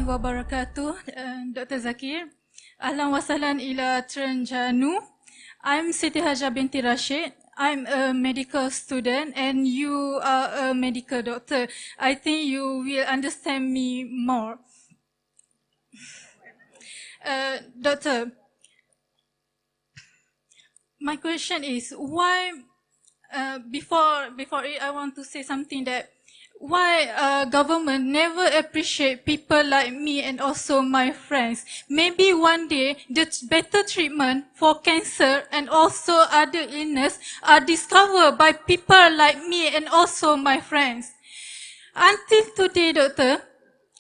wabarakatuh, Dr. Zakir. Ahlan wa sahlan ila Terengganu. I'm Siti Haja binti Rashid. I'm a medical student and you are a medical doctor. I think you will understand me more. Doctor, my question is why, before it, I want to say something that why government never appreciate people like me and also my friends. Maybe one day the better treatment for cancer and also other illness are discovered by people like me and also my friends. Until today, doctor,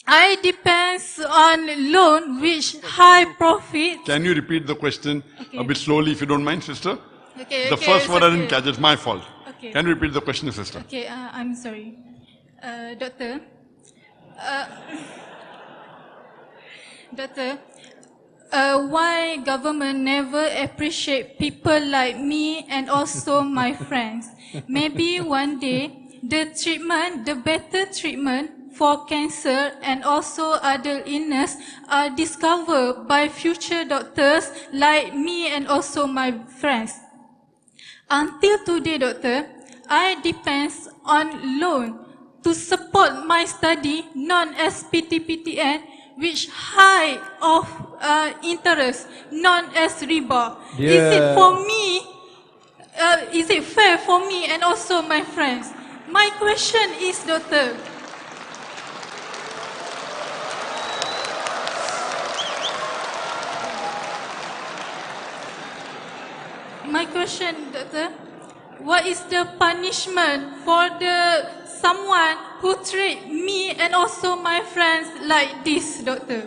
I depends on loan which high profit. Can you repeat the question a bit slowly if you don't mind, sister? Okay, the first word I didn't catch, it's my fault. Okay. Can you repeat the question, sister? Okay, I'm sorry. Doctor, why government never appreciate people like me and also my friends? Maybe one day the better treatment for cancer and also other illness are discovered by future doctors like me and also my friends. Until today, doctor, I depends on loan to support my study, known as PTPTN, which high of interest, known as riba. Yeah. Is it for me? Is it fair for me and also my friends? My question is, doctor. My question, doctor. What is the punishment for someone who treat me and also my friends like this, doctor?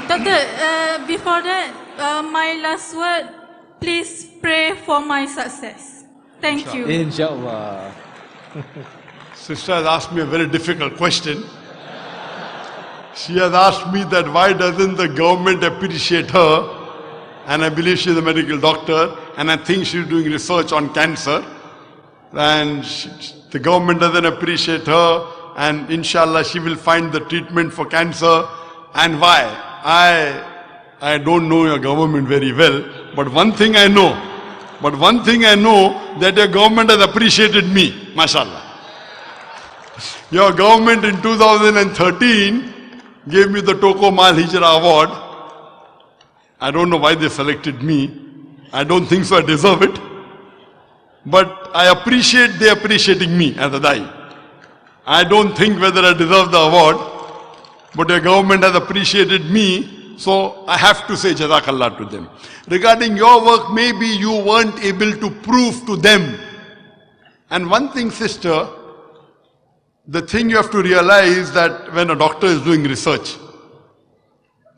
Doctor, before that, my last word, please pray for my success. Thank you. Inshallah. Sister has asked me a very difficult question. She has asked me that why doesn't the government appreciate her? And I believe she's a medical doctor, and I think she's doing research on cancer. And the government doesn't appreciate her, and inshallah she will find the treatment for cancer. And why? I don't know your government very well, but one thing I know, that your government has appreciated me, mashallah. Your government in 2013 gave me the Toko Mal Hijra Award. I don't know why they selected me. I don't think so I deserve it. But I appreciate they appreciating me as a Dai. I don't think whether I deserve the award, but your government has appreciated me, so I have to say Jazakallah to them. Regarding your work, maybe you weren't able to prove to them. And one thing, sister, the thing you have to realize that when a doctor is doing research,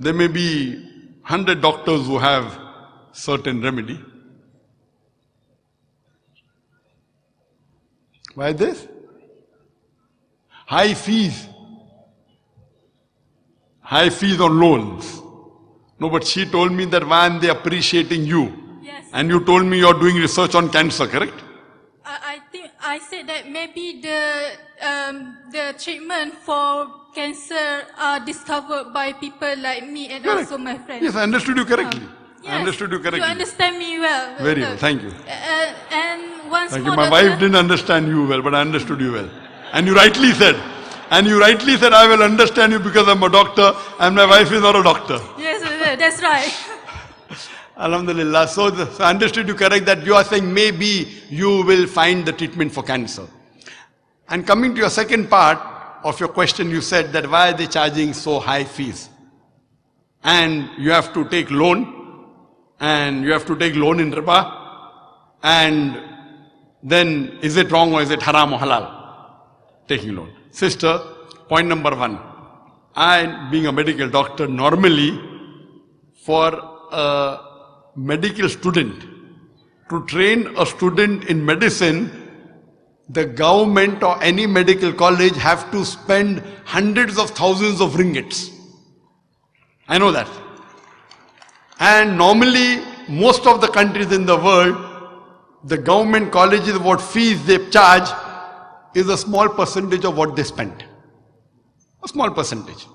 there may be 100 doctors who have certain remedy. Why this? High fees. High fees on loans. No, but she told me that why are they appreciating you? Yes. And you told me you're doing research on cancer, correct? I think I said that maybe the treatment for cancer are discovered by people like me and Correct. also my friends. Yes, I understood you correctly. Yes, I understood you correctly. You understand me well. Very well, thank you. And once Thank more, you. My doctor, wife didn't understand you well, but I understood you well. And you rightly said, I will understand you because I'm a doctor and my wife is not a doctor. Yes, that's right. Alhamdulillah. So I understood you correct that you are saying maybe you will find the treatment for cancer. And coming to your second part of your question, you said that why are they charging so high fees? And you have to take loan, and you have to take loan in riba, and then is it wrong or is it haram or halal? Taking loan. Sister, point number one. I, being a medical doctor, normally for a medical student, to train a student in medicine, the government or any medical college have to spend hundreds of thousands of ringgits. I know that. And normally, most of the countries in the world, the government colleges, what fees they charge is a small percentage of what they spent. A small percentage.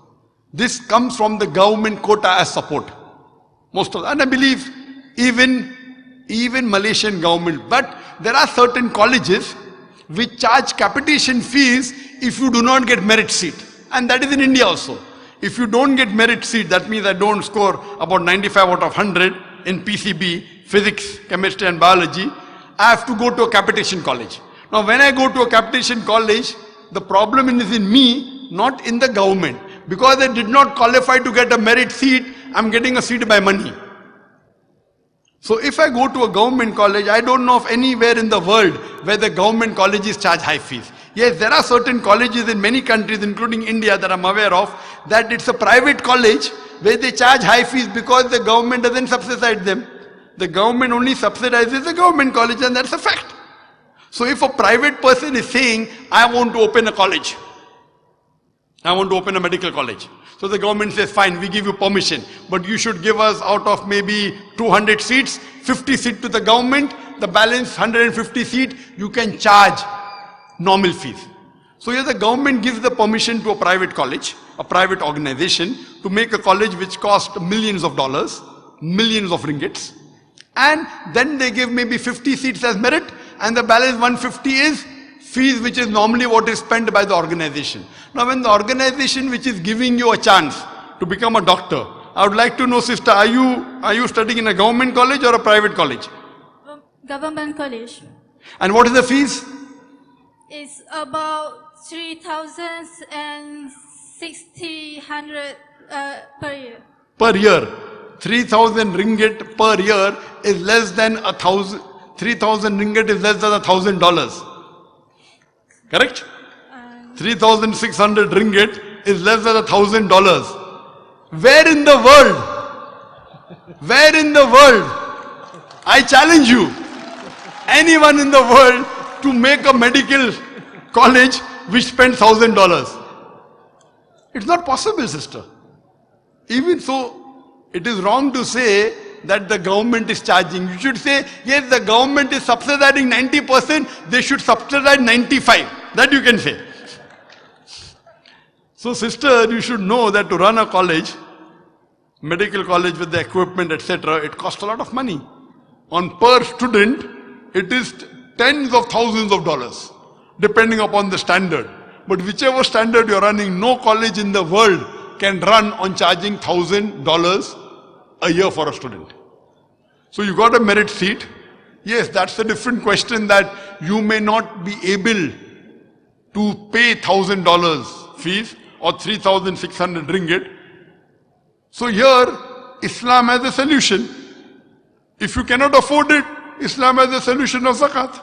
This comes from the government quota as support. Most of, and I believe even Malaysian government, but there are certain colleges which charge capitation fees if you do not get merit seat. And that is in India also. If you don't get merit seat, that means I don't score about 95 out of 100 in PCB, physics, chemistry and biology, I have to go to a capitation college. Now when I go to a capitation college, the problem is in me, not in the government. Because I did not qualify to get a merit seat, I'm getting a seat by money. So if I go to a government college, I don't know of anywhere in the world where the government colleges charge high fees. Yes, there are certain colleges in many countries, including India, that I'm aware of, that it's a private college where they charge high fees because the government doesn't subsidize them. The government only subsidizes the government college, and that's a fact. So if a private person is saying, I want to open a college, I want to open a medical college. So the government says, fine, we give you permission, but you should give us out of maybe 200 seats, 50 seats to the government, the balance 150 seats, you can charge normal fees. So here the government gives the permission to a private college, a private organization, to make a college which costs millions of dollars, millions of ringgits, and then they give maybe 50 seats as merit, and the balance 150 is fees, which is normally what is spent by the organization. Now when the organization which is giving you a chance to become a doctor, I would like to know, sister, are you studying in a government college or a private college? Government college. And what is the fees? It's about 3,000 and 600 per year. Per year. 3,000 ringgit per year is less than 3,000 ringgit is less than $1,000. Correct? 3,600 ringgit is less than $1,000. Where in the world? Where in the world? I challenge you, anyone in the world, to make a medical college which spends $1,000. It's not possible, sister. Even so, it is wrong to say that the government is charging. You should say, yes, the government is subsidizing 90%, they should subsidize 95%. That you can say. So sister, you should know that to run a college, medical college with the equipment, etc., it costs a lot of money. On per student, it is tens of thousands of dollars, depending upon the standard. But whichever standard you're running, no college in the world can run on charging $1,000 a year for a student. So you got a merit seat. Yes, that's a different question, that you may not be able to pay $1,000 fees or 3,600 ringgit. So here, Islam has a solution. If you cannot afford it, Islam has a solution of zakat.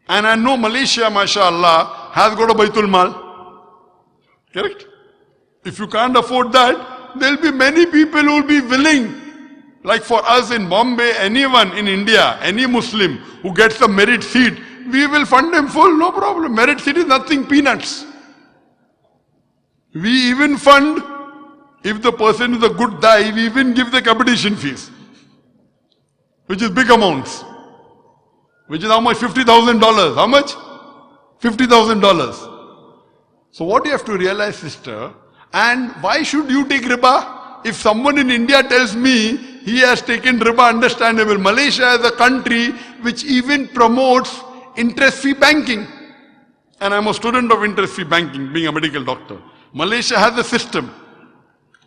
And I know Malaysia, mashallah, has got a Baitul Mal. Correct? If you can't afford that, there will be many people who will be willing. Like for us in Bombay, anyone in India, any Muslim who gets a merit seat, we will fund them full, no problem. Merit seat is nothing, peanuts. We even fund, if the person is a good dai, we even give the capitation fees, which is big amounts. Which is how much? $50,000. How much? $50,000. So what you have to realize, sister, and why should you take riba? If someone in India tells me he has taken riba, understandable. Malaysia is a country which even promotes interest-free banking. And I'm a student of interest-free banking, being a medical doctor. Malaysia has a system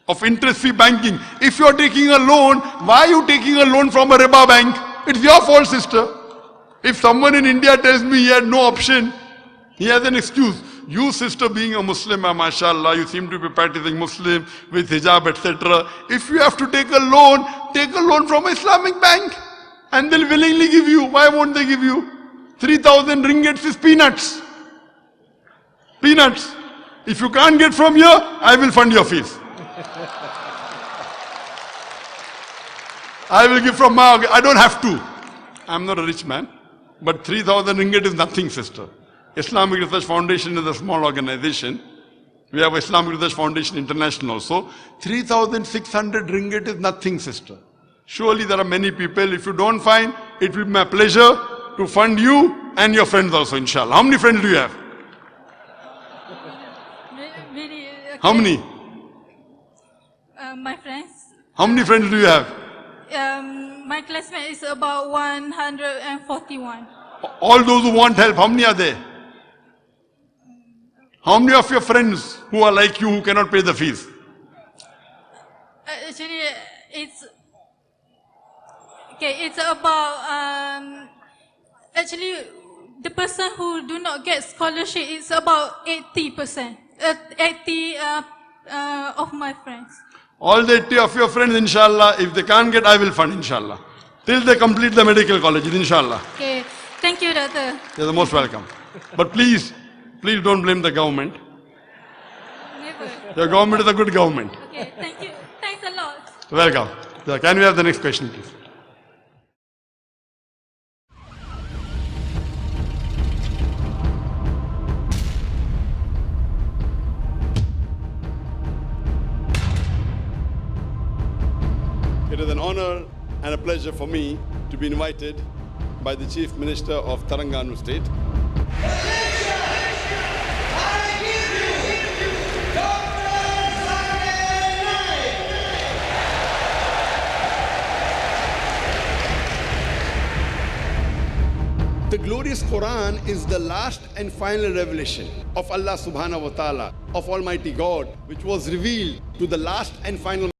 of interest-free banking. If you're taking a loan, why are you taking a loan from a riba bank? It's your fault, sister. If someone in India tells me he had no option, he has an excuse. You, sister, being a Muslim, mashallah, you seem to be practicing Muslim with hijab, etc. If you have to take a loan from an Islamic bank, and they'll willingly give you. Why won't they give you? 3,000 ringgits is peanuts. Peanuts. If you can't get from here, I will fund your fees. I will give from my, I don't have to. I'm not a rich man. But 3,000 ringgit is nothing, sister. Islamic Research Foundation is a small organization. We have Islamic Research Foundation International also. 3,600 ringgit is nothing, sister. Surely there are many people. If you don't find, it will be my pleasure to fund you And your friends also, inshallah. How many friends do you have? Really, okay. How many? My friends. How many friends do you have? My classmate is about 141. All those who want help, how many are there? How many of your friends who are like you who cannot pay the fees? Actually, it's okay. It's about actually the person who do not get scholarship is about 80%. 80 of my friends. All the 80 of your friends, inshallah, if they can't get, I will fund, inshallah. Till they complete the medical colleges, inshallah. Okay, thank you, Doctor. You're the most welcome. But please don't blame the government. Never. Your government is a good government. Okay, thank you. Thanks a lot. Welcome. Can we have the next question, please? It is an honor and a pleasure for me to be invited by the Chief Minister of Telangana State. The glorious Quran is the last and final revelation of Allah subhanahu wa ta'ala, of Almighty God, which was revealed to the last and final